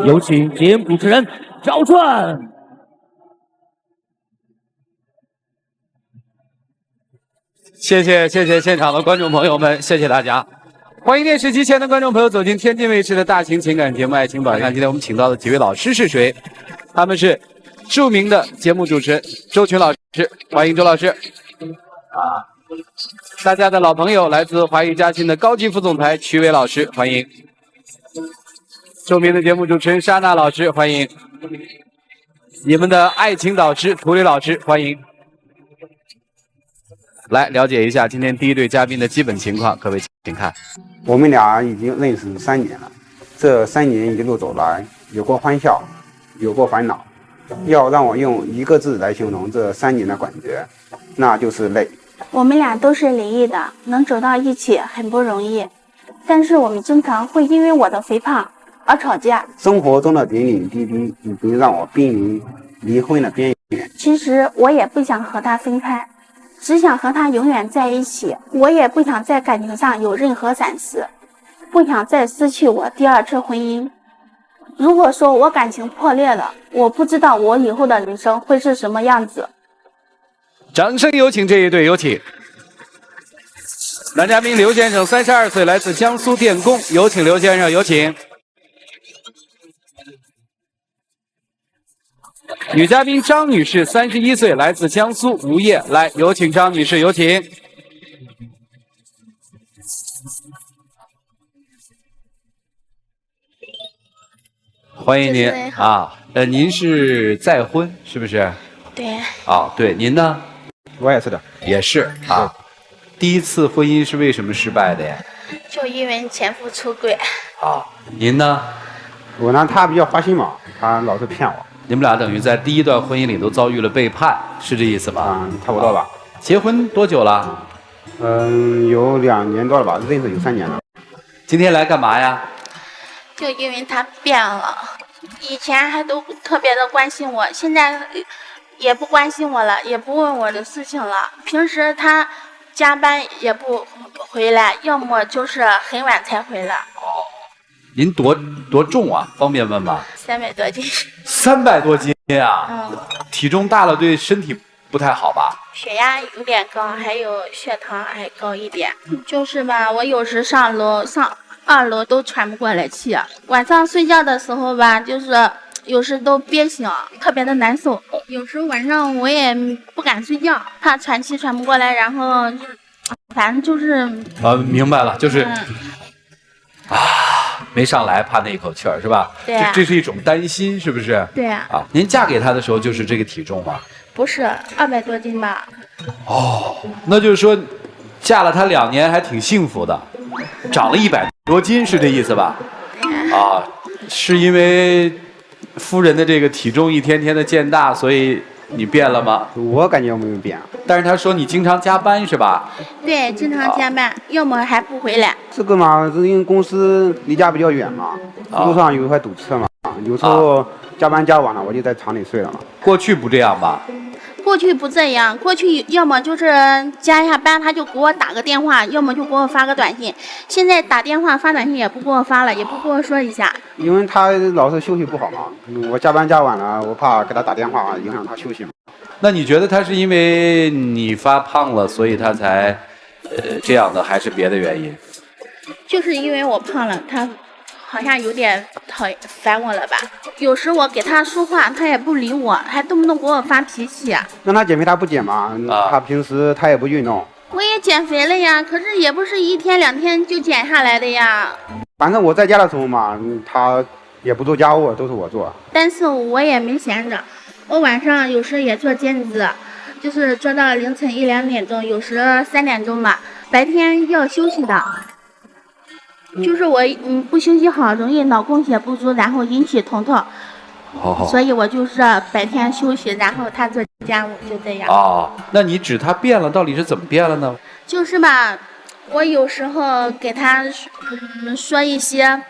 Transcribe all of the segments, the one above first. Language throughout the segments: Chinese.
有请节目主持人赵传。谢谢现场的观众朋友们，谢谢大家。欢迎电视机前的观众朋友走进天津卫视的大型情感节目《爱情宝箱》。今天我们请到的几位老师是谁？他们是著名的节目主持人周群老师，欢迎周老师。大家的老朋友，来自华谊嘉信的高级副总裁曲伟老师，欢迎。著名的节目主持人莎娜老师，欢迎。你们的爱情导师涂磊老师，欢迎。来了解一下今天第一对嘉宾的基本情况，各位请看。我们俩已经认识3年了，这3年一路走来，有过欢笑，有过烦恼。要让我用1个字来形容这3年的感觉，那就是累。我们俩都是离异的，能走到一起很不容易，但是我们经常会因为我的肥胖而吵架。生活中的点点滴滴已经让我濒临离婚的边缘。其实我也不想和他分开，只想和他永远在一起。我也不想在感情上有任何闪失，不想再失去我第2次婚姻。如果说我感情破裂了，我不知道我以后的人生会是什么样子。掌声有请这一对，有请。男嘉宾刘先生，32岁，来自江苏电工，有请刘先生，有请。女嘉宾张女士，31岁，来自江苏无业，来，有请张女士，有请。欢迎您啊，您是再婚是不是？对。对，您呢？我也是的，也是啊。第1次婚姻是为什么失败的呀？就因为前夫出轨。您呢？我呢，他比较花心嘛，他老是骗我。你们俩等于在第1段婚姻里都遭遇了背叛，是这意思吧？差不多吧。结婚多久了？有2年多了吧，认识有3年了。今天来干嘛呀？就因为他变了，以前还都特别的关心我，现在也不关心我了，也不问我的事情了。平时他加班也不回来，要么就是很晚才回来。您多重啊？方便问吗？300多斤。300多斤啊！体重大了对身体不太好吧？血压有点高，还有血糖还高一点。就是吧，我有时上2楼都喘不过来气，晚上睡觉的时候吧，就是有时都憋醒，特别的难受。有时晚上我也不敢睡觉，怕喘气喘不过来，然后就反正就是明白了，就是没上来，怕那一口气儿是吧？对啊。这是一种担心，是不是？对啊。您嫁给他的时候就是这个体重吗？不是，200多斤吧。那就是说，嫁了他2年还挺幸福的，长了100多斤是这意思吧？是因为夫人的这个体重一天天的渐大，所以你变了吗？我感觉我没有变。但是他说你经常加班是吧？对，经常加班，要么还不回来。这个嘛，是因为公司离家比较远嘛，路上有一块堵车嘛，有时候加班加晚了，我就在厂里睡了嘛。过去不这样吧？过去不这样，过去要么就是加一下班，他就给我打个电话，要么就给我发个短信。现在打电话发短信也不给我发了，也不跟我说一下。因为他老是休息不好嘛，我加班加晚了，我怕给他打电话影响他休息嘛。那你觉得他是因为你发胖了，所以他才这样的，还是别的原因？就是因为我胖了，他好像有点烦我了吧？有时我给他说话，他也不理我，还动不动给我发脾气。让他减肥他不减嘛，他平时他也不运动。我也减肥了呀，可是也不是1天2天就减下来的呀。反正我在家的时候嘛，他也不做家务，都是我做。但是我也没闲着，我晚上有时也做兼职，就是做到凌晨1、2点钟，有时3点钟吧。白天要休息的。就是我不休息好，容易脑供血不足，然后引起疼痛。所以我就是白天休息，然后他做家务，就这样。那你指他变了，到底是怎么变了呢？就是吧，我有时候给他说一些，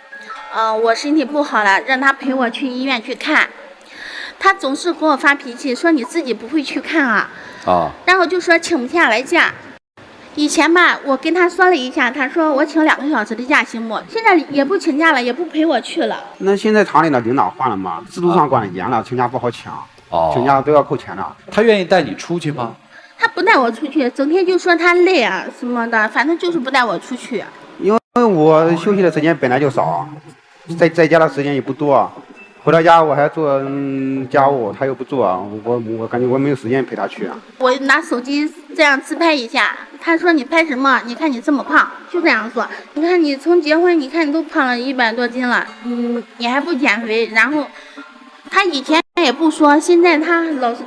我身体不好了，让他陪我去医院去看。他总是给我发脾气，说你自己不会去看啊。然后就说请不下来假。以前吧，我跟他说了一下，他说我请2个小时的假行不？现在也不请假了，也不陪我去了。那现在厂里的领导换了嘛，制度上管得严了，请假不好请，请假都要扣钱的。他愿意带你出去吗？他不带我出去，整天就说他累啊什么的，反正就是不带我出去。因为我休息的时间本来就少，在家的时间也不多，回到家我还做家务，他又不做，我感觉我没有时间陪他去啊。我拿手机这样自拍一下，他说你拍什么？你看你这么胖，就这样说。你看你从结婚，你看你都胖了100多斤了，你还不减肥？然后他以前也不说，现在他老是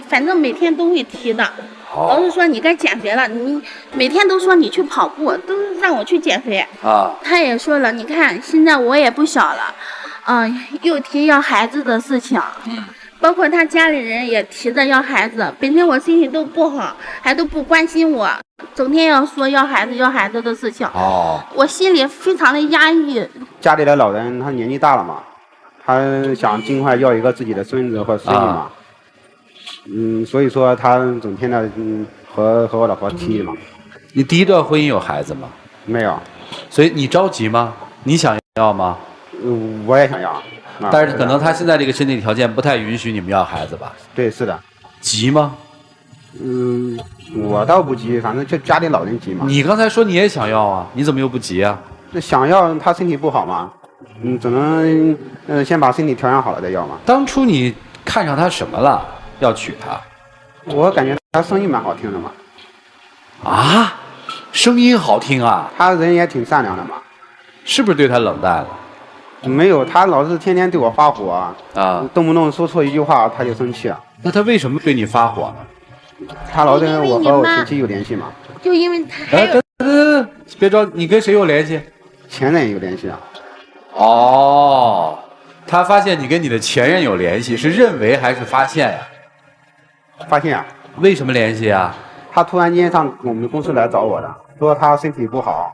反正每天都会提的。老是说你该减肥了，你每天都说你去跑步，都让我去减肥啊。他也说了，你看现在我也不小了，又提要孩子的事情，包括他家里人也提着要孩子。本身我身体都不好，还都不关心我，整天要说要孩子的事情。我心里非常的压抑。家里的老人他年纪大了嘛，他想尽快要一个自己的孙子或孙女嘛。所以说他整天的和我老婆提嘛。你第一段婚姻有孩子吗？没有。所以你着急吗？你想要吗？我也想要。但是可能他现在这个身体条件不太允许你们要孩子吧？对，是的。急吗？我倒不急，反正就家里老人急嘛。你刚才说你也想要啊，你怎么又不急啊？那想要他身体不好嘛，只能先把身体调养好了再要嘛。当初你看上他什么了？要娶她？我感觉他声音蛮好听的嘛。啊，声音好听啊？他人也挺善良的嘛。是不是对他冷淡了？没有，他老是天天对我发火啊，动不动说错一句话他就生气了。那他为什么对你发火呢？他老跟我和我前妻有联系嘛。就因为他还有别着急，你跟谁有联系？前任有联系啊。他发现你跟你的前任有联系，是认为还是发现呀？发现啊。为什么联系啊？他突然间上我们公司来找我的，说他身体不好，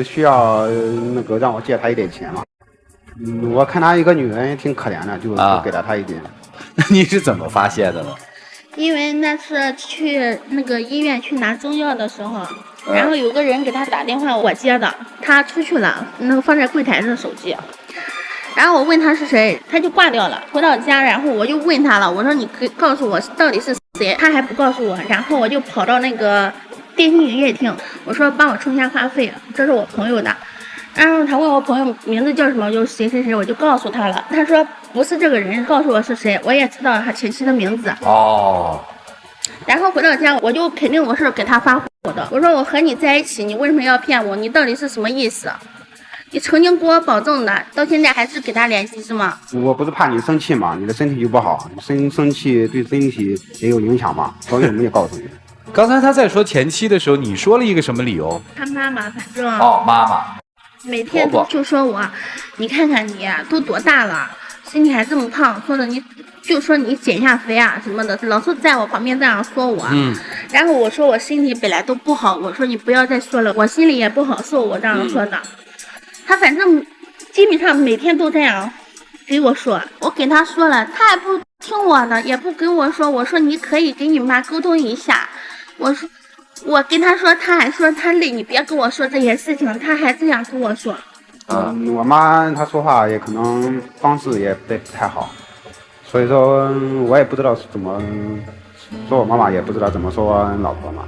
需要让我借他一点钱嘛。我看他一个女人挺可怜的，就给了他一点。你是怎么发现的呢？因为那次去那个医院去拿中药的时候，然后有个人给他打电话，我接的，他出去了，放在柜台上的手机。然后我问他是谁，他就挂掉了。回到家，然后我就问他了，我说你可以告诉我到底是谁，他还不告诉我。然后我就跑到那个电信营业厅，我说帮我充一下话费，这是我朋友的。然后他问我朋友名字叫什么，我就谁谁谁，我就告诉他了。他说不是这个人，告诉我是谁，我也知道他前妻的名字。然后回到家，我就肯定我是给他发火的，我说我和你在一起，你为什么要骗我？你到底是什么意思？你曾经给我保证的，到现在还是给他联系是吗？我不是怕你生气嘛，你的身体就不好，生气对身体也有影响嘛，所以我们也告诉你。刚才他在说前妻的时候，你说了一个什么理由？他妈妈，反正妈妈每天就说我，你看看你都多大了，身体还这么胖，说的你就说你减下肥啊什么的，老是在我旁边这样说我。然后我说我身体本来都不好，我说你不要再说了，我心里也不好受，我这样说的。他反正基本上每天都这样给我说，我给他说了，他还不听我的，也不跟我说。我说你可以跟你妈沟通一下。我跟他说，他还说他累，你别跟我说这些事情，他还这样跟我说。我妈她说话也可能方式也不太好，所以说我也不知道怎么说，我妈妈也不知道怎么说老婆嘛。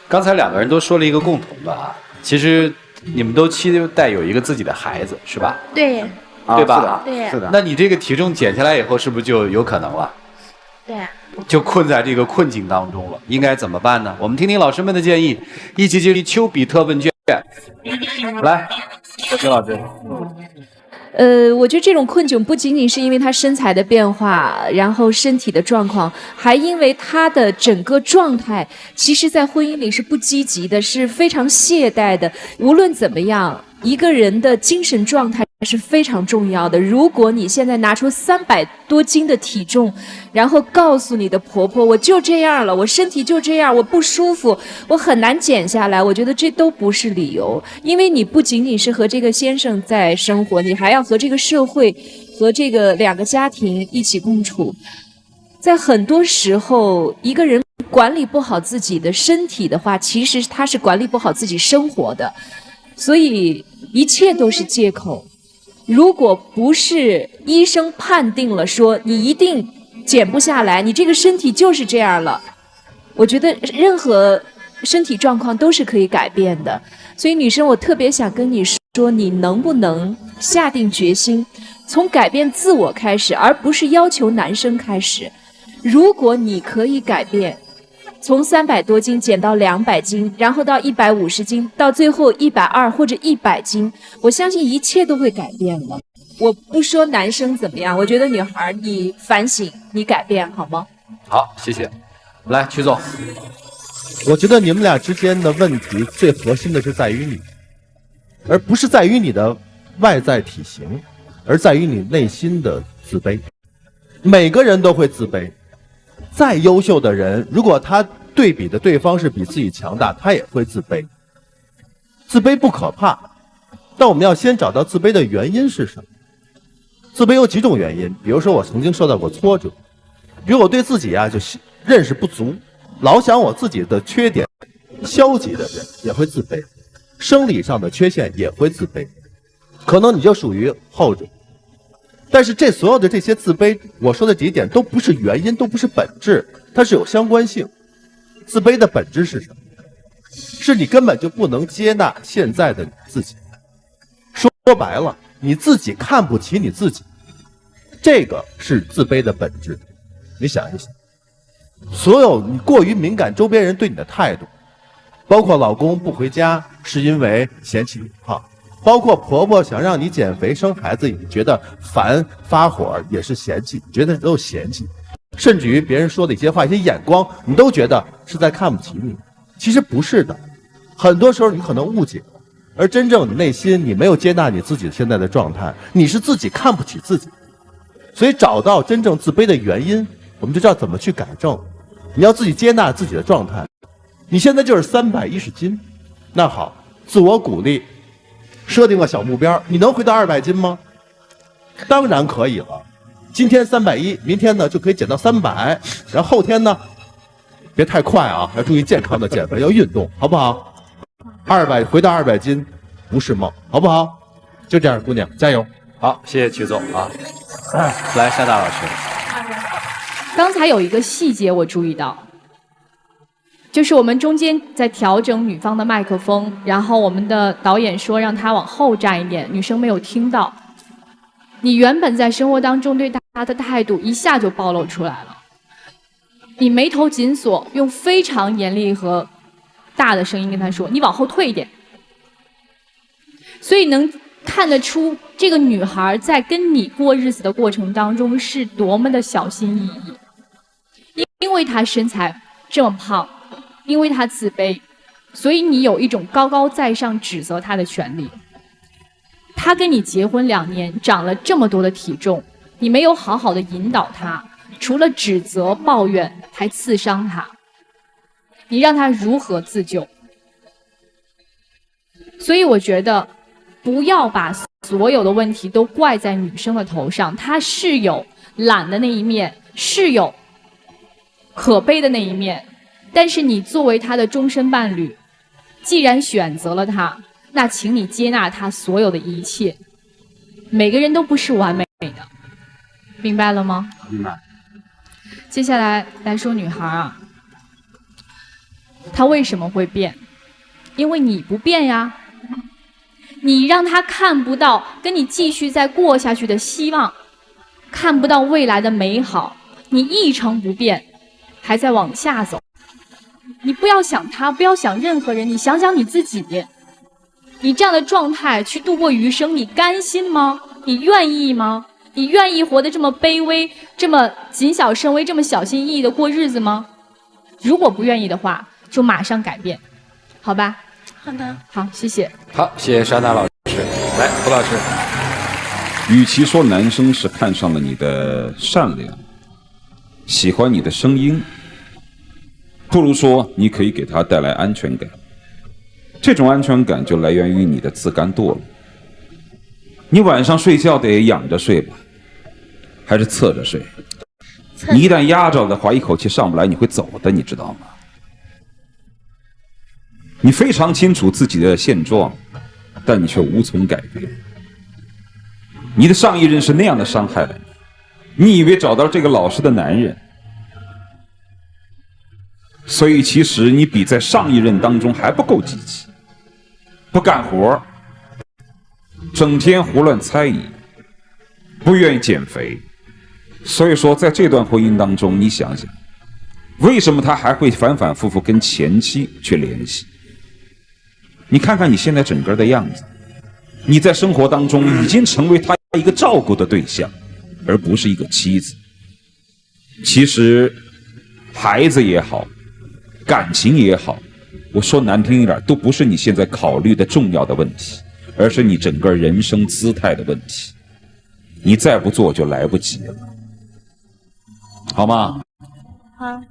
刚才两个人都说了一个共同的其实你们都期待有一个自己的孩子，是吧？对，对吧？对，是的。那你这个体重减下来以后，是不是就有可能了？对，就困在这个困境当中了，应该怎么办呢？我们听听老师们的建议，一起进入丘比特问卷。来，周老师。我觉得这种困窘不仅仅是因为他身材的变化，然后身体的状况，还因为他的整个状态，其实在婚姻里是不积极的，是非常懈怠的。无论怎么样，一个人的精神状态是非常重要的。如果你现在拿出300多斤的体重，然后告诉你的婆婆，我就这样了，我身体就这样，我不舒服，我很难减下来，我觉得这都不是理由。因为你不仅仅是和这个先生在生活，你还要和这个社会和这个2个家庭一起共处。在很多时候，一个人管理不好自己的身体的话，其实他是管理不好自己生活的。所以一切都是借口。如果不是医生判定了说你一定减不下来，你这个身体就是这样了，我觉得任何身体状况都是可以改变的。所以女生，我特别想跟你说，你能不能下定决心，从改变自我开始，而不是要求男生开始。如果你可以改变，从300多斤减到200斤，然后到150斤，到最后120或者100斤，我相信一切都会改变了。我不说男生怎么样，我觉得女孩你反省，你改变好吗？好，谢谢。来，曲总，我觉得你们俩之间的问题最核心的是在于你，而不是在于你的外在体型，而在于你内心的自卑。每个人都会自卑。再优秀的人，如果他对比的对方是比自己强大，他也会自卑。自卑不可怕，但我们要先找到自卑的原因是什么。自卑有几种原因，比如说我曾经受到过挫折，比如我对自己就认识不足，老想我自己的缺点，消极的人也会自卑，生理上的缺陷也会自卑，可能你就属于后者。但是所有的这些自卑，我说的几点都不是原因，都不是本质，它是有相关性。自卑的本质是什么？是你根本就不能接纳现在的你自己。说白了，你自己看不起你自己，这个是自卑的本质。你想一想，所有你过于敏感周边人对你的态度，包括老公不回家是因为嫌弃你胖，包括婆婆想让你减肥生孩子，你觉得烦发火也是嫌弃，你觉得都是嫌弃，甚至于别人说的一些话、一些眼光，你都觉得是在看不起你。其实不是的，很多时候你可能误解了，而真正你内心你没有接纳你自己现在的状态，你是自己看不起自己。所以找到真正自卑的原因，我们就知道怎么去改正。你要自己接纳自己的状态。你现在就是310斤，那好，自我鼓励。设定个小目标，你能回到200斤吗？当然可以了。今天310，明天呢就可以减到300，然后后天呢，别太快啊，要注意健康的减肥，要运动，好不好？回到200斤不是梦，好不好？就这样，姑娘，加油！好，谢谢曲总啊。来，山大老师，刚才有一个细节我注意到。就是我们中间在调整女方的麦克风，然后我们的导演说让她往后站一点，女生没有听到。你原本在生活当中对她的态度一下就暴露出来了。你眉头紧锁，用非常严厉和大的声音跟她说：“你往后退一点。”所以能看得出这个女孩在跟你过日子的过程当中是多么的小心翼翼，因为她身材这么胖。因为他自卑，所以你有一种高高在上指责他的权利。他跟你结婚2年，长了这么多的体重，你没有好好的引导他，除了指责抱怨，还刺伤他。你让他如何自救？所以我觉得，不要把所有的问题都怪在女生的头上。她是有懒的那一面，是有可悲的那一面。但是你作为他的终身伴侣，既然选择了他，那请你接纳他所有的一切。每个人都不是完美的，明白了吗？明白。接下来说女孩啊，她为什么会变？因为你不变呀，你让她看不到跟你继续再过下去的希望，看不到未来的美好，你一成不变，还在往下走。你不要想他，不要想任何人，你想想你自己。你这样的状态去度过余生，你甘心吗？你愿意吗？你愿意活得这么卑微，这么谨小慎微，这么小心翼翼的过日子吗？如果不愿意的话，就马上改变，好吧？好的。好，谢谢。好，谢谢山大老师。来，胡老师。与其说男生是看上了你的善良，喜欢你的声音，不如说你可以给他带来安全感。这种安全感就来源于你的自甘堕落。你晚上睡觉得仰着睡吧，还是侧着睡？你一旦压着的话，一口气上不来，你会走的，你知道吗？你非常清楚自己的现状，但你却无从改变。你的上一任是那样的伤害了你，你以为找到这个老实的男人，所以其实你比在上一任当中还不够积极，不干活，整天胡乱猜疑，不愿意减肥。所以说在这段婚姻当中，你想想为什么他还会反反复复跟前妻去联系？你看看你现在整个的样子，你在生活当中已经成为他一个照顾的对象，而不是一个妻子。其实孩子也好，感情也好，我说难听一点，都不是你现在考虑的重要的问题，而是你整个人生姿态的问题。你再不做就来不及了，好吗？好。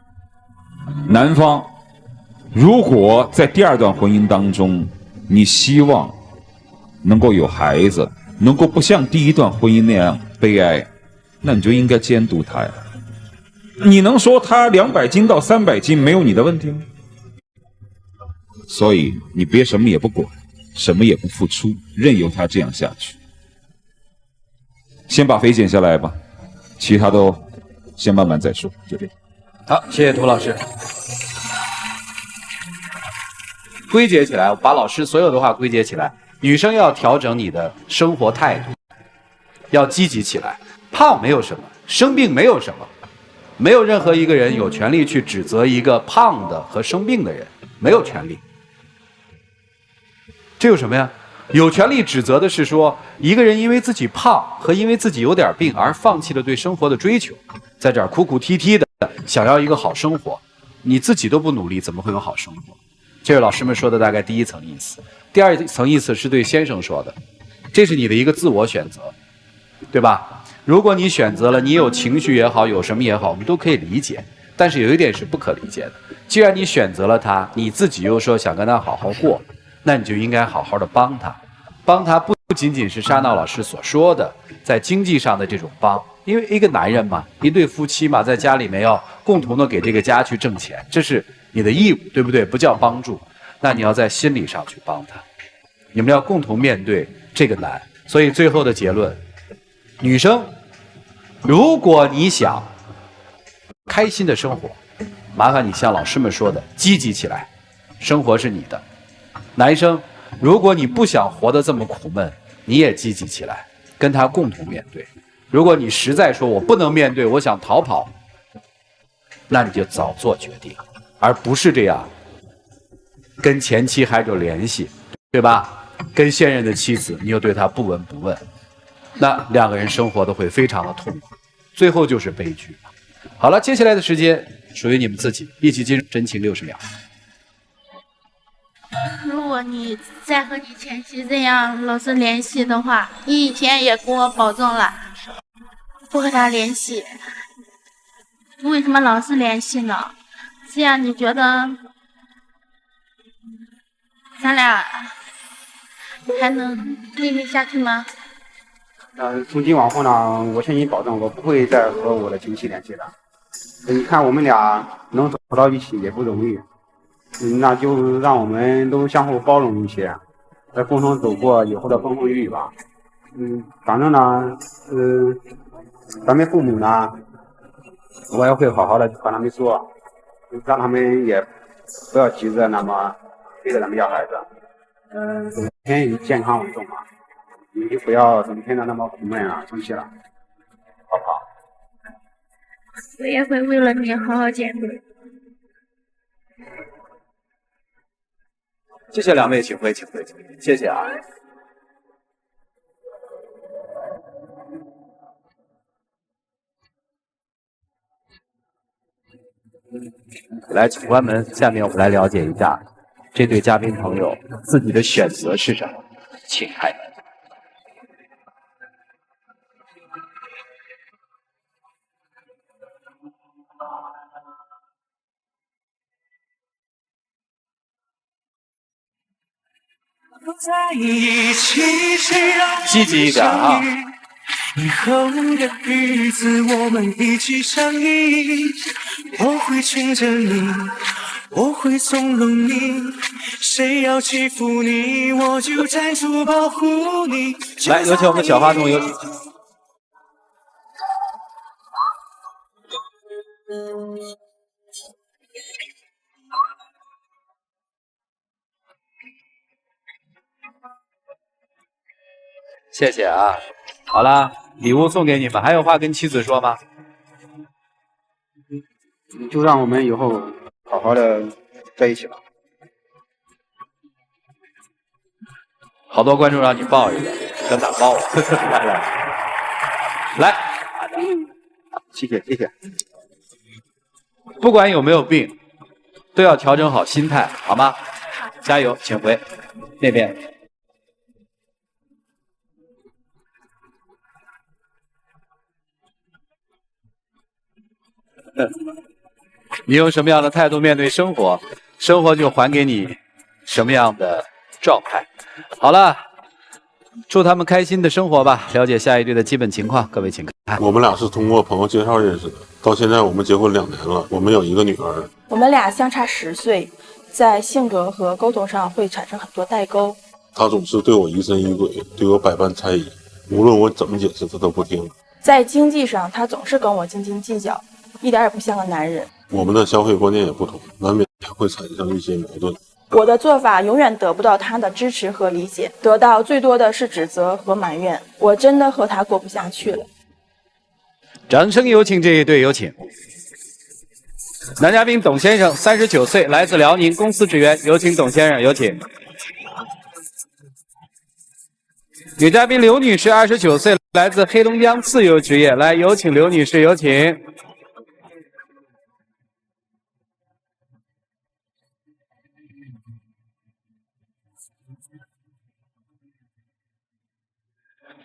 男方如果在第二段婚姻当中，你希望能够有孩子，能够不像第一段婚姻那样悲哀，那你就应该监督他呀。你能说他200斤到300斤没有你的问题吗？所以你别什么也不管，什么也不付出，任由他这样下去。先把肥减下来吧，其他都先慢慢再说，就这样。好，谢谢涂老师。归结起来，我把老师所有的话归结起来，女生要调整你的生活态度，要积极起来。胖没有什么，生病没有什么，没有任何一个人有权利去指责一个胖的和生病的人，没有权利。这有什么呀？有权利指责的是说，一个人因为自己胖和因为自己有点病而放弃了对生活的追求，在这儿哭哭啼啼的想要一个好生活，你自己都不努力，怎么会有好生活？这位老师们说的大概第一层意思。第二层意思是对先生说的，这是你的一个自我选择，对吧？如果你选择了，你有情绪也好，有什么也好，我们都可以理解。但是有一点是不可理解的，既然你选择了他，你自己又说想跟他好好过，那你就应该好好的帮他。帮他不仅仅是沙闹老师所说的在经济上的这种帮，因为一个男人嘛，一对夫妻嘛，在家里面要共同的给这个家去挣钱，这是你的义务，对不对？不叫帮助。那你要在心理上去帮他，你们要共同面对这个难。所以最后的结论，女生，如果你想开心的生活，麻烦你像老师们说的积极起来，生活是你的。男生，如果你不想活得这么苦闷，你也积极起来，跟他共同面对。如果你实在说我不能面对，我想逃跑，那你就早做决定，而不是这样跟前妻还有联系，对吧？跟现任的妻子你又对他不闻不问，那两个人生活都会非常的痛苦，最后就是悲剧。好了，接下来的时间属于你们自己，一起进入真情60秒。如果你再和你前妻这样老是联系的话，你以前也跟我保证了不和他联系，为什么老是联系呢？这样你觉得咱俩还能对立下去吗？从今往后呢，我向你保证，我不会再和我的亲戚联系了。你看我们俩能走到一起也不容易，那就让我们都相互包容一些，再共同走过以后的风风雨雨吧。反正呢，咱们父母呢，我也会好好的和他们说，让他们也不要急着那么逼着咱们要孩子。整天以健康为重嘛，你就不要整天的那么苦闷啊，生气了，好不好？我也会为了你好好减肥。谢谢两位，请回，请回，请回，谢谢啊。来，请关门。下面我们来了解一下这对嘉宾朋友自己的选择是什么，请开门。积极一点啊！以后的日子我们一起相依，我会牵着你，我会纵容你，谁要欺负你，我就站出保护你。来，有请我们的小话筒，有请。谢谢啊！好了，礼物送给你们，还有话跟妻子说吗？就让我们以后好好的在一起吧。好多观众让你抱一个，跟哪抱啊？来，谢谢谢谢。不管有没有病，都要调整好心态，好吗？加油，请回那边。你用什么样的态度面对生活，生活就还给你什么样的状态。好了，祝他们开心的生活吧。了解下一对的基本情况，各位请看。我们俩是通过朋友介绍认识的，到现在我们结婚2年了，我们有一个女儿。我们俩相差10岁，在性格和沟通上会产生很多代沟。她总是对我疑神疑鬼，对我百般猜疑，无论我怎么解释，她都不听。在经济上，他总是跟我斤斤计较，一点也不像个男人。我们的消费观念也不同，难免会产生一些矛盾。我的做法永远得不到他的支持和理解，得到最多的是指责和埋怨。我真的和他过不下去了。掌声有请这一对，有请。男嘉宾董先生，39岁，来自辽宁，公司职员，有请董先生，有请。女嘉宾刘女士，29岁，来自黑龙江，自由职业，来，有请刘女士，有请。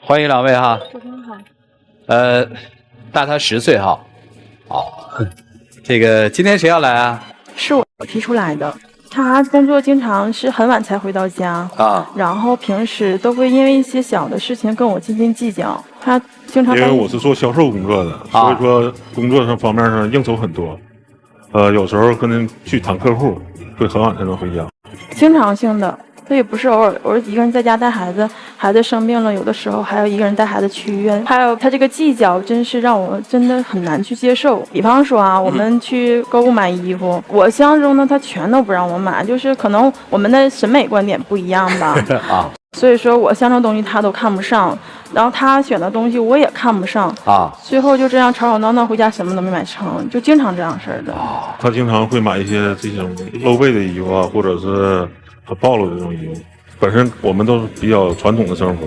欢迎两位哈。主持人好。大他10岁哈。好，这个今天谁要来啊？是我提出来的。他工作经常是很晚才回到家啊，然后平时都会因为一些小的事情跟我斤斤计较。他经常因为我是做销售工作的，所以说工作上方面上应酬很多，有时候可能去谈客户，会很晚才能回家。经常性的，他也不是偶尔一个人在家带孩子，孩子生病了，有的时候还要一个人带孩子去医院。还有他这个计较，真是让我真的很难去接受。比方说啊，我们去购物买衣服，我相中的他全都不让我买，就是可能我们的审美观点不一样吧。啊，所以说我相中的东西他都看不上，然后他选的东西我也看不上啊，最后就这样吵吵闹闹，回家什么都没买成，就经常这样事儿的。他经常会买一些这种露背的衣服啊，或者是很暴露的这种衣服。本身我们都是比较传统的生活，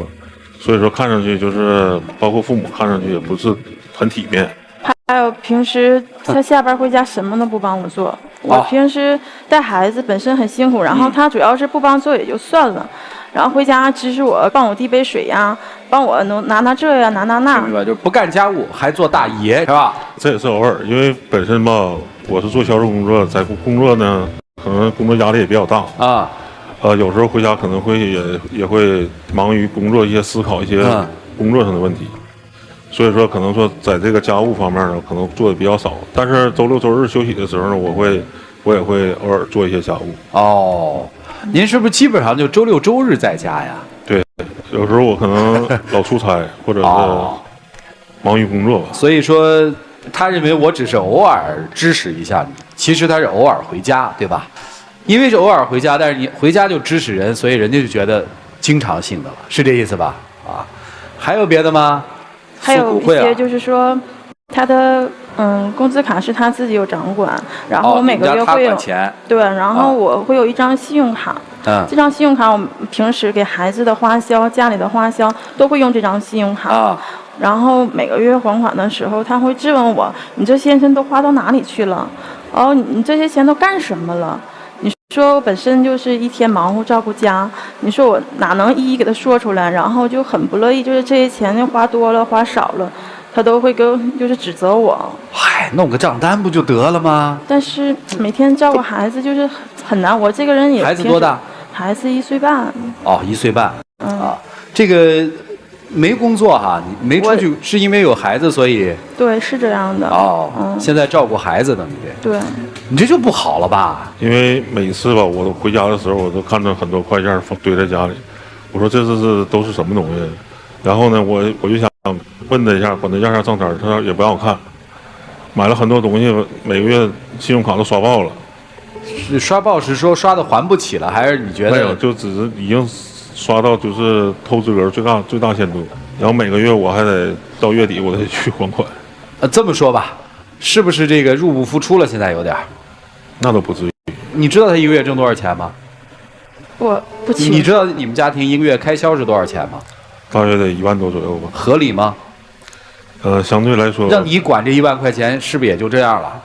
所以说看上去就是包括父母看上去也不是很体面。还有平时他下班回家什么都不帮我做，我平时带孩子本身很辛苦，然后他主要是不帮做也就算了，然后回家支持我，帮我递杯水呀，帮我拿这呀，拿那。明白，就是不干家务还做大爷是吧？这也是偶尔，因为本身吧，我是做销售工作，在工作呢，可能工作压力也比较大啊。有时候回家可能会也会忙于工作一些思考一些工作上的问题，所以说可能说在这个家务方面呢，可能做的比较少。但是周六周日休息的时候呢，我也会偶尔做一些家务。哦，您是不是基本上就周六周日在家呀？对，有时候我可能老出差，或者是忙于工作吧。所以说，他认为我只是偶尔支持一下你，其实他是偶尔回家，对吧？因为是偶尔回家，但是你回家就支持人，所以人家就觉得经常性的了，是这意思吧？啊，还有别的吗？还有一些就是说，他的工资卡是他自己有掌管，然后我每个月会有对，然后我会有一张信用卡，这张信用卡我平时给孩子的花销、家里的花销都会用这张信用卡。然后每个月还款的时候，他会质问我：“你这些钱都花到哪里去了？哦，你这些钱都干什么了？”你说我本身就是一天忙活照顾家，你说我哪能一一给他说出来？然后就很不乐意，就是这些钱花多了花少了，他都会就是指责我。嗨，弄个账单不就得了吗？但是每天照顾孩子就是很难，我这个人也孩子多大？孩子1岁半。哦，1岁半。啊，这个没工作哈，你没出去是因为有孩子，所以。对，是这样的。哦，现在照顾孩子等于。对。你这就不好了吧？因为每次吧，我回家的时候，我都看到很多快件堆在家里，我说这都是什么东西？然后呢，我就想问他一下，管他要下账单，他也不让我看。买了很多东西，每个月信用卡都刷爆了。是刷爆是说刷的还不起了，还是你觉得？没有，就只是已经刷到就是透支额最大限度，然后每个月我还得到月底我得去还款。这么说吧，是不是这个入不敷出了？现在有点。那都不至于。你知道他一个月挣多少钱吗？我不清楚。你知道你们家庭一个月开销是多少钱吗？大约得1万多左右吧。合理吗？相对来说，让你管这1万块钱，是不是也就这样了？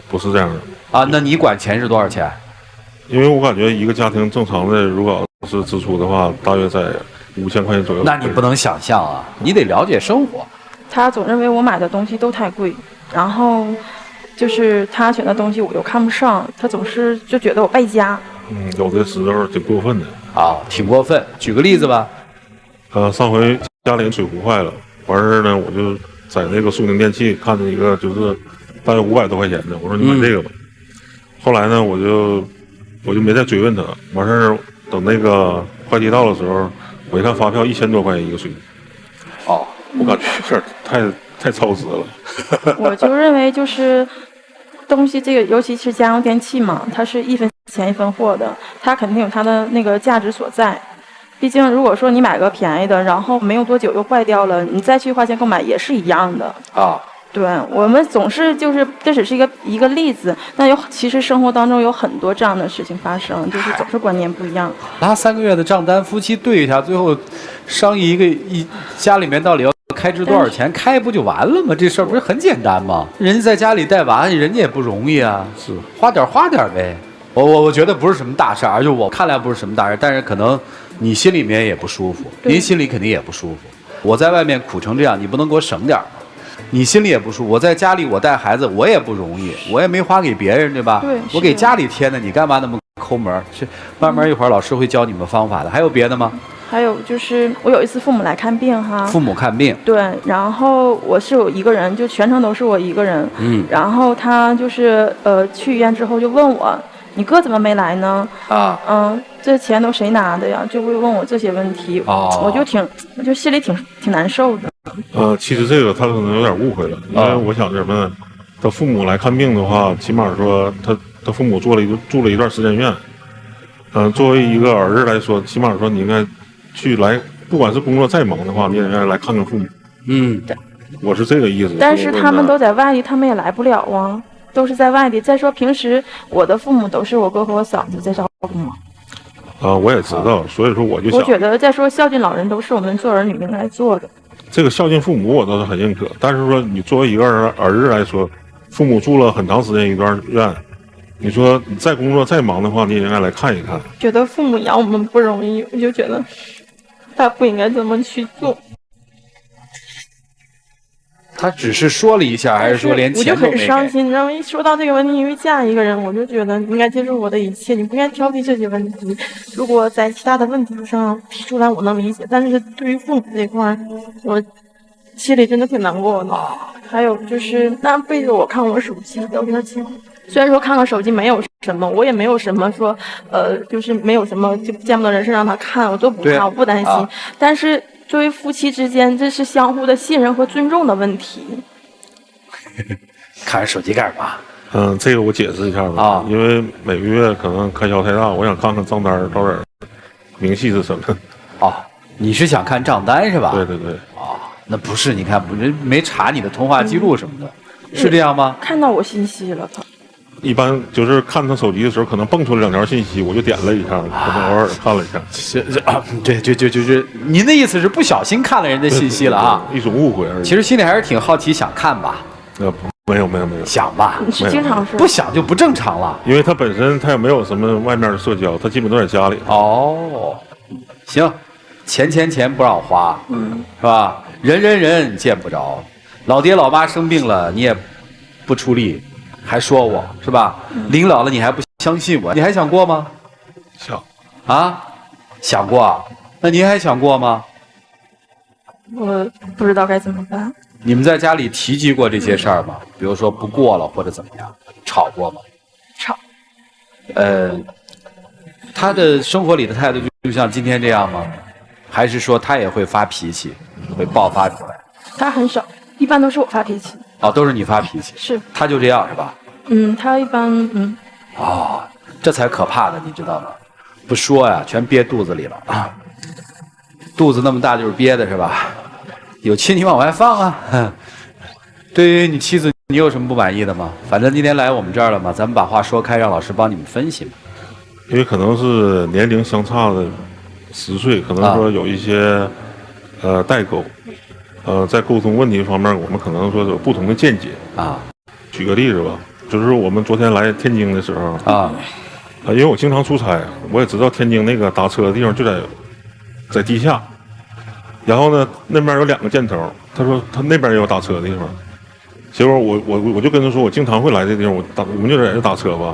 不是这样的啊。那你管钱是多少钱？因为我感觉一个家庭正常的，如果是支出的话，大约在5000块钱左右。那你不能想象啊，你得了解生活。他总认为我买的东西都太贵，然后就是他选的东西我又看不上，他总是就觉得我败家。有的时候挺过分的。啊，挺过分。举个例子吧。上回家里水壶坏了。完事呢，我就在那个苏宁电器看见一个，就是大约500多块钱的，我说你买这个吧。后来呢，我就没再追问他。完事等那个快递到的时候，我一看发票1000多块钱一个水壶。哦，我感觉有点太超值了。我就认为就是东西这个，尤其是家用电器嘛，它是1分钱1分货的，它肯定有它的那个价值所在。毕竟，如果说你买个便宜的，然后没有多久又坏掉了，你再去花钱购买也是一样的啊。对，我们总是就是这只是一个例子，但其实生活当中有很多这样的事情发生，就是总是观念不一样。拿3个月的账单，夫妻对一下，最后商议家里面到底要开支多少钱，开不就完了吗？这事儿不是很简单吗？人家在家里带娃，人家也不容易啊，是花点呗。我觉得不是什么大事儿，就我看来不是什么大事，但是可能你心里面也不舒服，您心里肯定也不舒服。我在外面苦成这样，你不能给我省点吗？你心里也不舒服。我在家里我带孩子，我也不容易，我也没花给别人，对吧？对，我给家里添的，你干嘛那么抠门？去慢慢一会儿老师会教你们方法的。还有别的吗？还有就是我有一次父母来看病哈，父母看病，对，然后我是有一个人，就全程都是我一个人，然后他就是去医院之后就问我，你哥怎么没来呢？这钱都谁拿的呀？就会问我这些问题，我就心里挺难受的。其实这个他可能有点误会了，因为我想什么呢？他父母来看病的话，起码说他父母住了一段时间院，作为一个儿子来说，起码说你应该去来，不管是工作再忙的话，你也应该来看看父母。我是这个意思。但是他们都在外地，他们也来不了啊，都是在外地。再说平时我的父母都是我哥和我嫂子在照顾嘛。我也知道，所以说我就想，我觉得再说孝敬老人都是我们做儿女应该做的。这个孝敬父母我倒是很认可，但是说你作为一个儿子来说，父母住了很长时间一段院，你说你再工作再忙的话，你也应该来看一看。觉得父母养我们不容易，我就觉得他不应该这么去做。他只是说了一下，还是说连钱都没给？我就很伤心，你知道吗？一说到这个问题，因为嫁一个人，我就觉得你应该接受我的一切，你不应该挑剔这些问题。如果在其他的问题上提出来，我能理解，但是对于父母这块，我心里真的挺难过的。还有就是那辈子我看我手机聊天记录，虽然说看看手机没有什么，我也没有什么说就是没有什么就见不得人事让他看，我都不看，我不担心。但是作为夫妻之间，这是相互的信任和尊重的问题。看手机干什么？这个我解释一下吧。因为每个月可能开销太大，我想看看账单到底明细是什么。你是想看账单是吧？对。那不是，你看人没查你的通话记录什么的，是这样吗？看到我信息了，他。一般就是看他手机的时候，可能蹦出了2条信息，我就点了一下，可能偶尔看了一下。对，就是您的意思是不小心看了人家信息了啊？一种误会而已。其实心里还是挺好奇，想看吧？没有，想吧？你是经常是不想就不正常了。因为他本身他也没有什么外面的社交，他基本都在家里。行，钱不让花，是吧？人见不着，老爹老妈生病了你也不出力。还说我是吧？临老了你还不相信我，你还想过吗？想啊，想过啊？那您还想过吗？我不知道该怎么办。你们在家里提及过这些事儿吗？比如说不过了或者怎么样，吵过吗？吵。他的生活里的态度就像今天这样吗？还是说他也会发脾气，会爆发出来？他很少，一般都是我发脾气。哦，都是你发脾气。是。他就这样是吧？他一般哦，这才可怕的，你知道吗？不说呀，全憋肚子里了啊！肚子那么大就是憋的是吧？有气你往外放啊！对于你妻子，你有什么不满意的吗？反正今天来我们这儿了嘛，咱们把话说开，让老师帮你们分析嘛。因为可能是年龄相差的10岁，可能说有一些代沟，在沟通问题方面，我们可能说有不同的见解啊。举个例子吧，就是我们昨天来天津的时候啊，因为我经常出差，我也知道天津那个打车的地方就在地下，然后呢那边有2个箭头，他说他那边也有打车的地方，结果我就跟他说我经常会来这地方，我们就在这打车吧。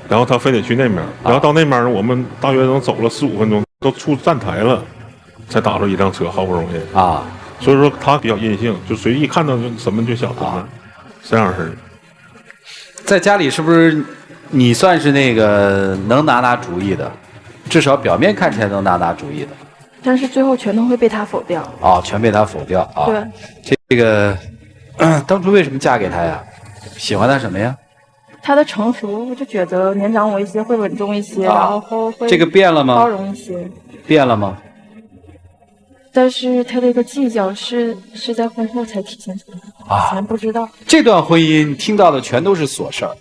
然后他非得去那边，然后到那边呢，我们大约能走了4、5分钟，都出站台了，才打着一辆车，好不容易啊。所以说他比较阴性，就随意看到什么就想什么，这样式的。在家里是不是你算是那个能拿主意的？至少表面看起来能拿主意的。但是最后全都会被他否掉。哦，全被他否掉啊。对。这个当初为什么嫁给他呀？喜欢他什么呀？他的成熟，我就觉得年长我一些，会稳重一些，然后会这个变了吗？包容一些。变了吗？但是他这个计较是在婚后才体现出来的，以前不知道。这段婚姻听到的全都是琐事儿，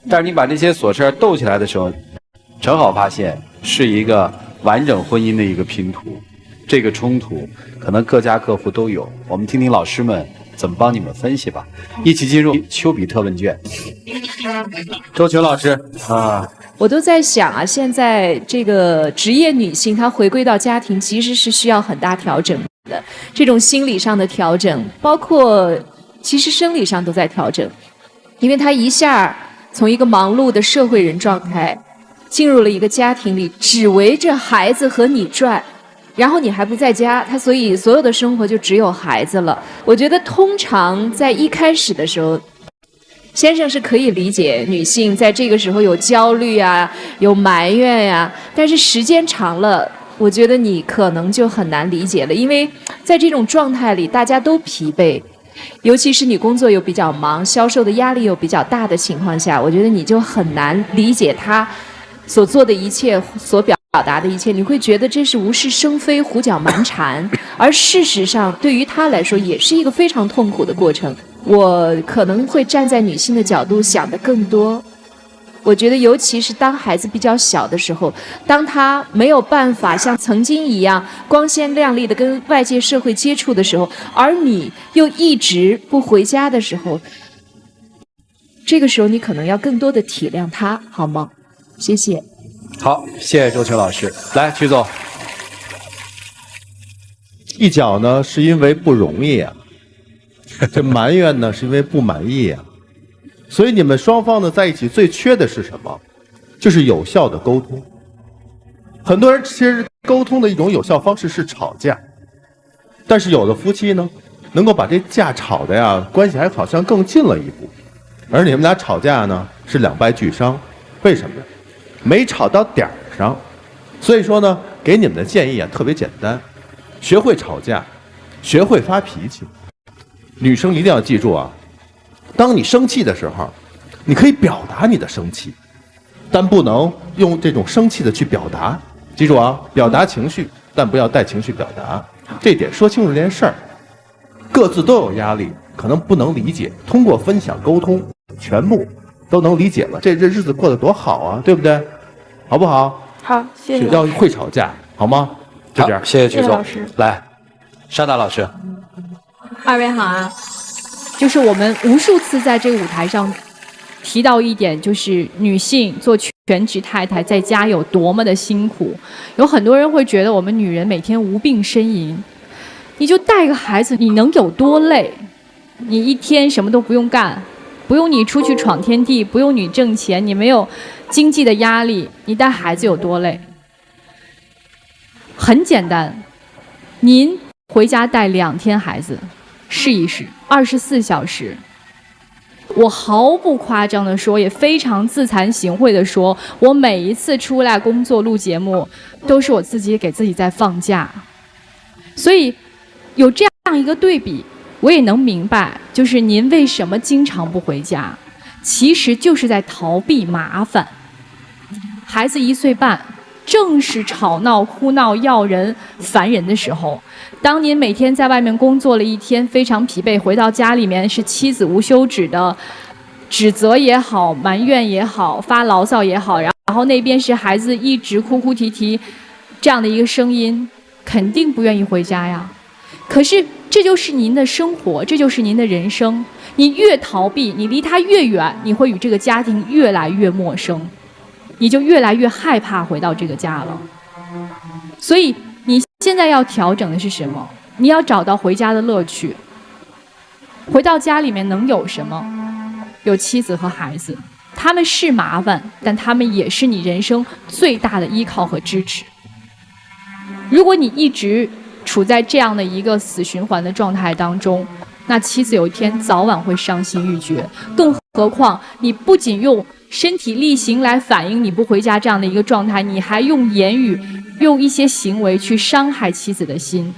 但是你把这些琐事儿斗起来的时候，正好发现是一个完整婚姻的一个拼图。这个冲突可能各家各户都有，我们听听老师们怎么帮你们分析吧。一起进入丘比特问卷。周群老师啊，我都在想啊，现在这个职业女性她回归到家庭，其实是需要很大调整的。这种心理上的调整，包括其实生理上都在调整，因为她一下从一个忙碌的社会人状态，进入了一个家庭里，只围着孩子和你转。然后你还不在家，他所以所有的生活就只有孩子了。我觉得通常在一开始的时候，先生是可以理解女性在这个时候有焦虑啊，有埋怨呀，但是时间长了，我觉得你可能就很难理解了，因为在这种状态里，大家都疲惫，尤其是你工作又比较忙，销售的压力又比较大的情况下，我觉得你就很难理解他所做的一切，所表达的一切，你会觉得这是无事生非、胡搅蛮缠，而事实上对于他来说也是一个非常痛苦的过程。我可能会站在女性的角度想得更多，我觉得尤其是当孩子比较小的时候，当他没有办法像曾经一样光鲜亮丽的跟外界社会接触的时候，而你又一直不回家的时候，这个时候你可能要更多的体谅他，好吗？谢谢。好，谢谢周群老师。来，曲总，一脚呢是因为不容易啊，这埋怨呢是因为不满意啊，所以你们双方呢在一起最缺的是什么？就是有效的沟通。很多人其实沟通的一种有效方式是吵架，但是有的夫妻呢，能够把这架吵的呀，关系还好像更近了一步，而你们俩吵架呢是两败俱伤。为什么呢？没吵到点儿上。所以说呢，给你们的建议啊特别简单，学会吵架，学会发脾气。女生一定要记住啊，当你生气的时候，你可以表达你的生气，但不能用这种生气的去表达。记住啊，表达情绪，但不要带情绪表达。这点说清楚这件事儿。各自都有压力，可能不能理解，通过分享沟通，全部都能理解了，这日子过得多好啊，对不对？好不好？好，谢谢。要会吵架，好吗？就这样，谢谢曲总。老师，来，沙达老师。二位好啊，就是我们无数次在这个舞台上提到一点，就是女性做全职太太在家有多么的辛苦。有很多人会觉得我们女人每天无病呻吟，你就带个孩子，你能有多累？你一天什么都不用干，不用你出去闯天地，不用你挣钱，你没有经济的压力，你带孩子有多累？很简单，您回家带2天孩子，试一试，24小时。我毫不夸张地说，也非常自惭形秽地说，我每一次出来工作录节目，都是我自己给自己在放假。所以有这样一个对比，我也能明白，就是您为什么经常不回家，其实就是在逃避麻烦。孩子1岁半，正是吵闹、哭闹、要人、烦人的时候。当您每天在外面工作了一天，非常疲惫，回到家里面是妻子无休止的指责也好、埋怨也好、发牢骚也好，然后那边是孩子一直哭哭啼啼，这样的一个声音，肯定不愿意回家呀。可是这就是您的生活，这就是您的人生。你越逃避，你离他越远，你会与这个家庭越来越陌生，你就越来越害怕回到这个家了。所以你现在要调整的是什么？你要找到回家的乐趣。回到家里面能有什么？有妻子和孩子，他们是麻烦，但他们也是你人生最大的依靠和支持。如果你一直处在这样的一个死循环的状态当中，那妻子有一天早晚会伤心欲绝。更何况你不仅用身体力行来反映你不回家这样的一个状态，你还用言语、用一些行为去伤害妻子的心。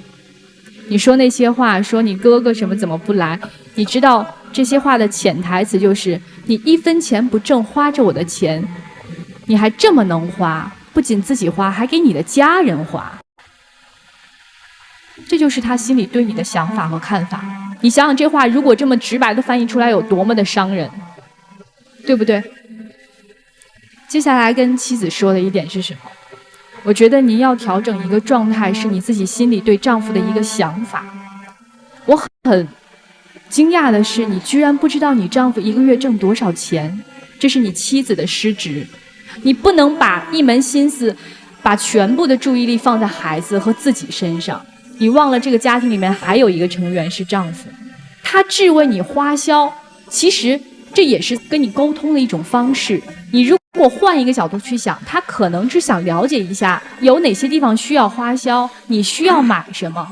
你说那些话，说你哥哥什么怎么不来，你知道这些话的潜台词就是你1分钱不挣，花着我的钱，你还这么能花，不仅自己花，还给你的家人花。这就是他心里对你的想法和看法。你想想这话如果这么直白的翻译出来有多么的伤人，对不对？接下来跟妻子说的一点是什么？我觉得您要调整一个状态，是你自己心里对丈夫的一个想法。我很惊讶的是，你居然不知道你丈夫1个月挣多少钱，这是你妻子的失职。你不能把一门心思，把全部的注意力放在孩子和自己身上。你忘了这个家庭里面还有一个成员是丈夫，他质问你花销，其实这也是跟你沟通的一种方式。你如果换一个角度去想，他可能是想了解一下有哪些地方需要花销，你需要买什么。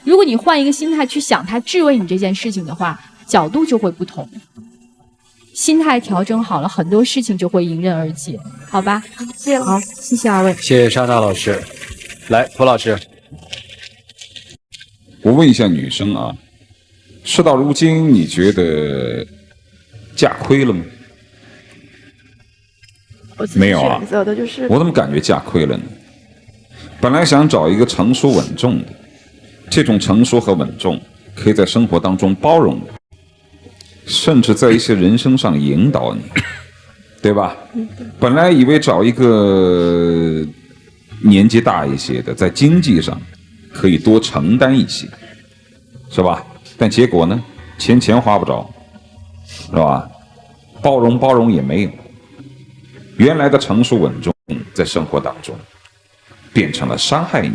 如果你换一个心态去想他质问你这件事情的话，角度就会不同。心态调整好了，很多事情就会迎刃而解，好吧？谢谢。好，谢谢二位。谢谢莎莎老师。来，涂老师。我问一下女生啊，事到如今，你觉得嫁亏了吗？没有啊，选择的就是我怎么感觉嫁亏了呢？本来想找一个成熟稳重的，这种成熟和稳重可以在生活当中包容你，甚至在一些人生上引导你，对吧？本来以为找一个年纪大一些的，在经济上可以多承担一些，是吧？但结果呢，钱花不着，是吧？包容也没有。原来的成熟稳重，在生活当中变成了伤害你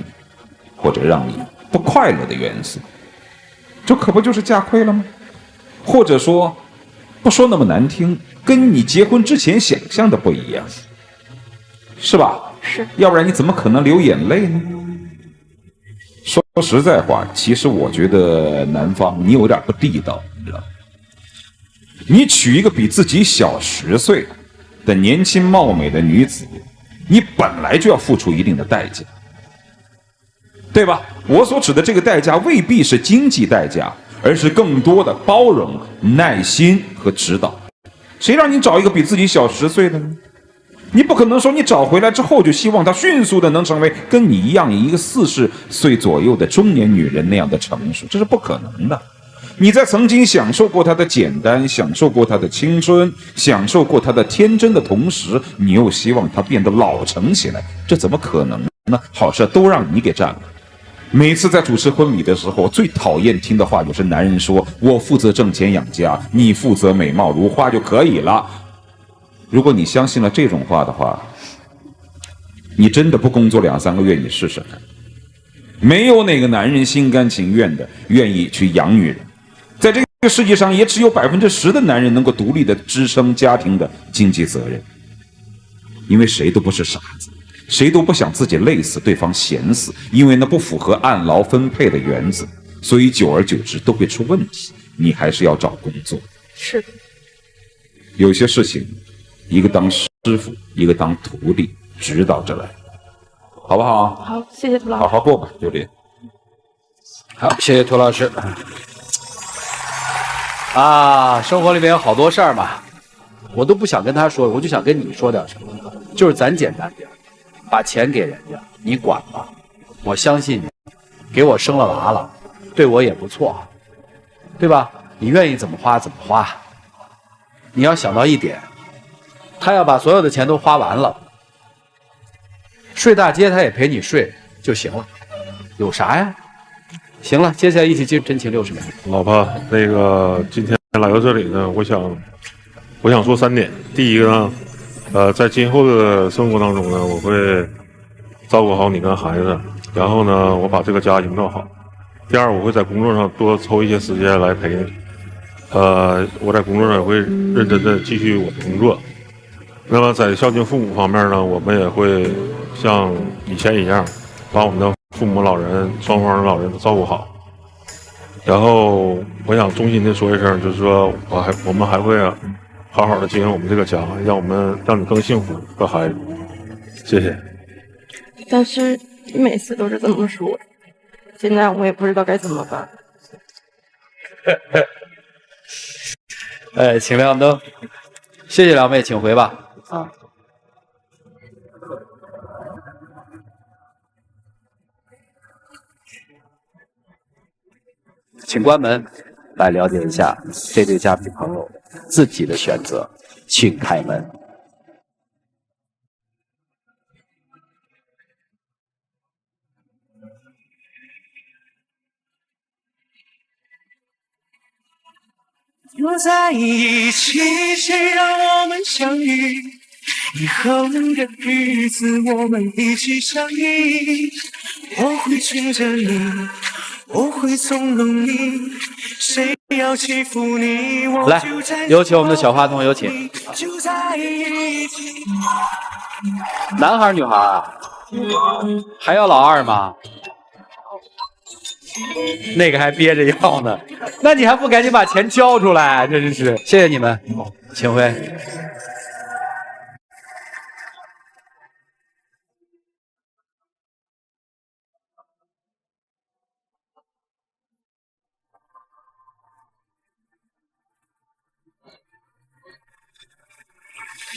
或者让你不快乐的元素，这可不就是嫁亏了吗？或者说，不说那么难听，跟你结婚之前想象的不一样，是吧？是。要不然你怎么可能流眼泪呢？说实在话，其实我觉得男方你有点不地道，你知道吗？你娶一个比自己小10岁的年轻貌美的女子，你本来就要付出一定的代价，对吧？我所指的这个代价未必是经济代价，而是更多的包容、耐心和指导。谁让你找一个比自己小10岁的呢？你不可能说你找回来之后就希望她迅速的能成为跟你一样一个40岁左右的中年女人那样的成熟，这是不可能的。你在曾经享受过她的简单，享受过她的青春，享受过她的天真的同时，你又希望她变得老成起来，这怎么可能呢？好事都让你给占了。每次在主持婚礼的时候，最讨厌听的话就是男人说，我负责挣钱养家，你负责美貌如花就可以了。如果你相信了这种话的话，你真的不工作2-3个月你试试看。没有哪个男人心甘情愿的愿意去养女人，在这个世界上也只有10%的男人能够独立的支撑家庭的经济责任，因为谁都不是傻子，谁都不想自己累死，对方闲死，因为那不符合按劳分配的原则，所以久而久之都会出问题。你还是要找工作。是的。有些事情，一个当师傅，一个当徒弟，指导着来，好不好？好，谢谢涂老师。好好过吧，榴莲。好，谢谢涂老师。啊，生活里面有好多事儿嘛，我都不想跟他说，我就想跟你说点什么，就是咱简单点，把钱给人家，你管吧，我相信你，给我生了娃了，对我也不错，对吧？你愿意怎么花怎么花。你要想到一点，他要把所有的钱都花完了，睡大街他也陪你睡就行了，有啥呀？行了，接下来一起进真情60秒。老婆，那个今天来到这里呢，我想说3点。第一个呢，在今后的生活当中呢，我会照顾好你跟孩子，然后呢，我把这个家营造好。第二，我会在工作上多抽一些时间来陪你。我在工作上也会认真的继续我的工作。那么在孝敬父母方面呢，我们也会像以前一样，把我们的父母老人双方的老人都照顾好。然后我想衷心的说一声，就是说我们还会好好的经营我们这个家，让你更幸福和孩子。谢谢。但是你每次都是这么说，现在我也不知道该怎么办。请亮灯，谢谢两位，请回吧。啊。请关门，来了解一下这对嘉宾朋友自己的选择，请开门。若在一起，谁让我们相遇？以后的日子，我们一起相依。我会宠着你，我会纵容你，谁要欺负你，我来，有请我们的小话筒，有请。就在一起。男孩女孩啊？还要老二吗？那个还憋着要呢，那你还不赶紧把钱交出来？真是，谢谢你们，请回。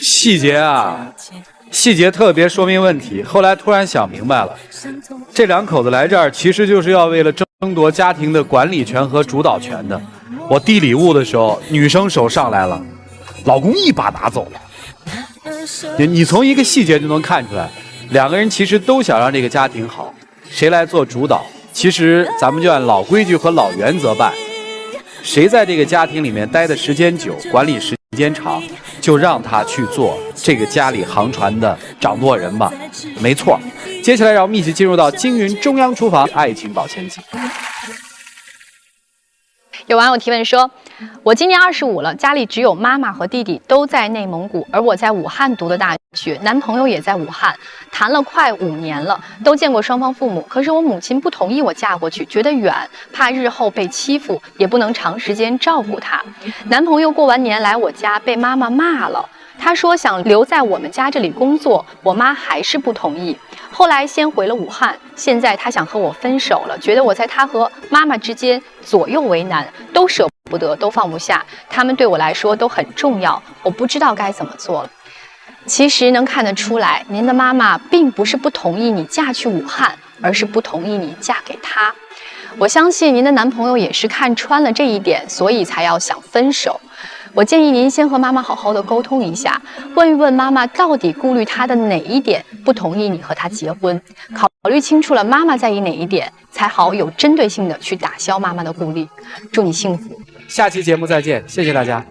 细节啊，细节特别说明问题。后来突然想明白了，这两口子来这儿其实就是要为了争夺家庭的管理权和主导权的。我递礼物的时候，女生手上来了，老公一把拿走了。你从一个细节就能看出来，两个人其实都想让这个家庭好，谁来做主导？其实咱们就按老规矩和老原则办，谁在这个家庭里面待的时间久，管理时间长，就让他去做这个家里航船的掌舵人吧。没错。接下来让我们一起进入到京云中央厨房爱情保鲜剂。有网友提问说，我今年25了，家里只有妈妈和弟弟都在内蒙古，而我在武汉读的大学，男朋友也在武汉，谈了快5年了，都见过双方父母，可是我母亲不同意我嫁过去，觉得远，怕日后被欺负，也不能长时间照顾她。男朋友过完年来我家，被妈妈骂了，他说想留在我们家这里工作，我妈还是不同意。后来先回了武汉，现在他想和我分手了，觉得我在他和妈妈之间左右为难，都舍不得，都放不下，他们对我来说都很重要，我不知道该怎么做了。其实能看得出来，您的妈妈并不是不同意你嫁去武汉，而是不同意你嫁给他。我相信您的男朋友也是看穿了这一点，所以才要想分手。我建议您先和妈妈好好的沟通一下，问一问妈妈到底顾虑她的哪一点不同意你和她结婚，考虑清楚了妈妈在意哪一点，才好有针对性的去打消妈妈的顾虑。祝你幸福。下期节目再见，谢谢大家。